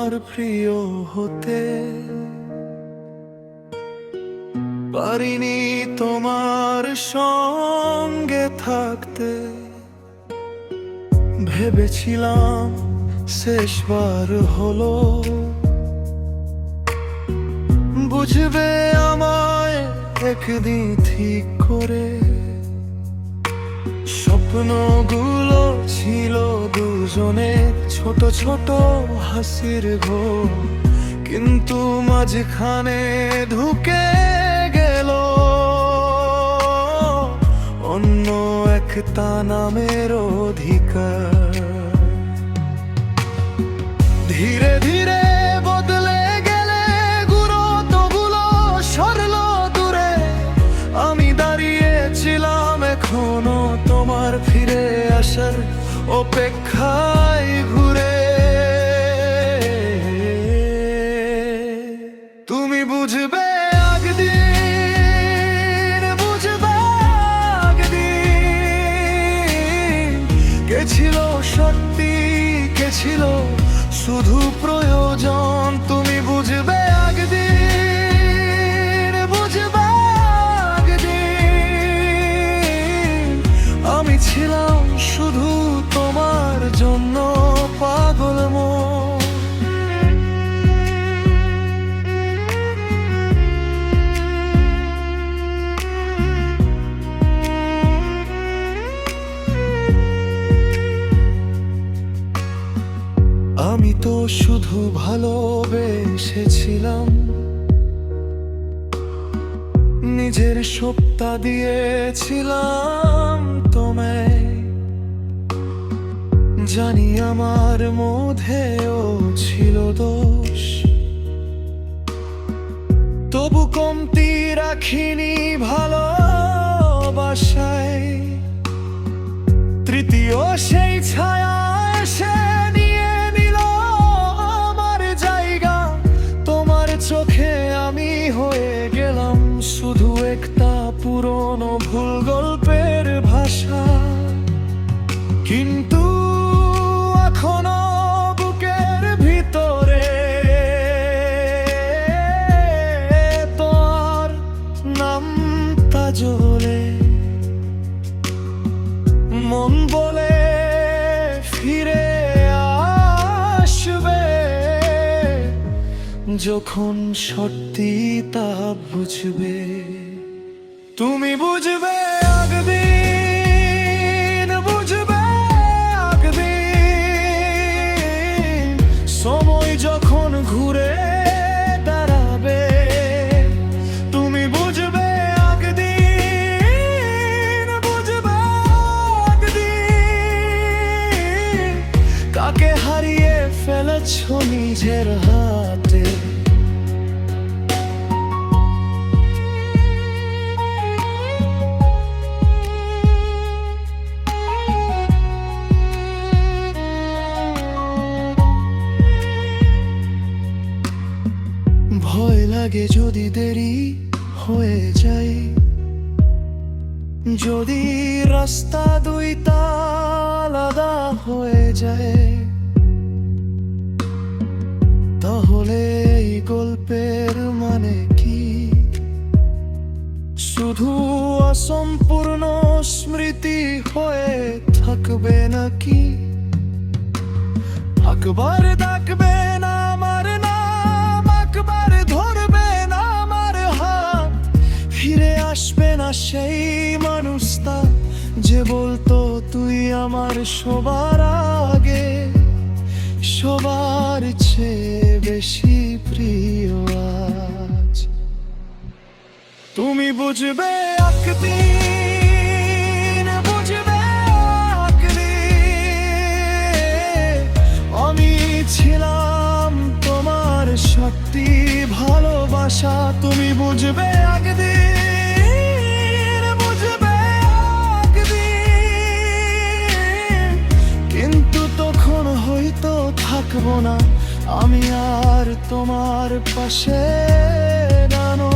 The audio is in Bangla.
তোমার প্রিয় হতে পারিনি, তোমার সঙ্গে থাকতে ভেবেছিলাম শেষবার হলো, বুঝবে আমায় একদিন ঠিক করে। স্বপ্নগুলো ছিল দুজনের ছোট ছোট হাসির ঘর, কিন্তু মাঝখানে ঢুকে গেল অন্য একটা নামের অধিকার। ধীরে ধীরে বদলে গেলে গুরুত্বগুলো সরলো দূরে, আমি দাঁড়িয়েছিলাম এখনো তোমার ফিরে আসার অপেক্ষায় ঘুরে। তুমি বুঝবে একদিন, বুঝবে একদিন, কে ছিল সত্যি, কে ছিল শুধু প্রয়োজন। তুমি বুঝবে একদিন, বুঝবে একদিন, আমি ছিলাম শুধু তোমার জন্য পাগল মন। আমি তো শুধু ভালোবেসেছিলাম, নিজের সত্তা দিয়েছিলাম তোমায়। জানি আমার মধ্যেও ছিল দোষ, তবু কমতি রাখিনি ভালোবাসায়। তৃতীয় সেই ছায়া এসে নিয়ে নিল আমার জায়গা, তোমার চোখে আমি হয়ে গেলাম শুধু একটা পুরনো ভুল গল্পের ভাষা। কিন্তু এখনো বুকের ভিতরে তোমার নামটা জ্বলে। মন বলে ফিরে আসবে যখন সত্যি তা বুঝবে। তুমি বুঝবে একদিন, বুঝবে একদিন, সময় যখন ঘুরে দাঁড়াবে। তুমি বুঝবে একদিন, বুঝবে একদিন, কাকে হারিয়ে ফেলেছ নিজের হাতে। ভয় লাগে যদি দেরি হয়ে যায়, যদি রাস্তা দুইটা আলাদা হয়ে যায়, তাহলে এই গল্পের মানে কি? শুধু অসম্পূর্ণ স্মৃতি হয়ে থাকবে নাকি? একবার ডাকবে না আমার নাম, একবার ধরবে না আমার হাত, ফিরে আসবে না সেই মানুষটা যে বলতো তুই আমার সবার আগে, সবার চেয়ে বেশি প্রিয় আজ। তুমি বুঝবে একদিন, বুঝবে একদিন, আমি ছিলাম তোমার সত্যি ভালোবাসা। তুমি বুঝবে একদিন, বুঝবে একদিন, কিন্তু তখন হয়তো থাকবো না আমি আর তোমার পাশে দাঁড়ানো।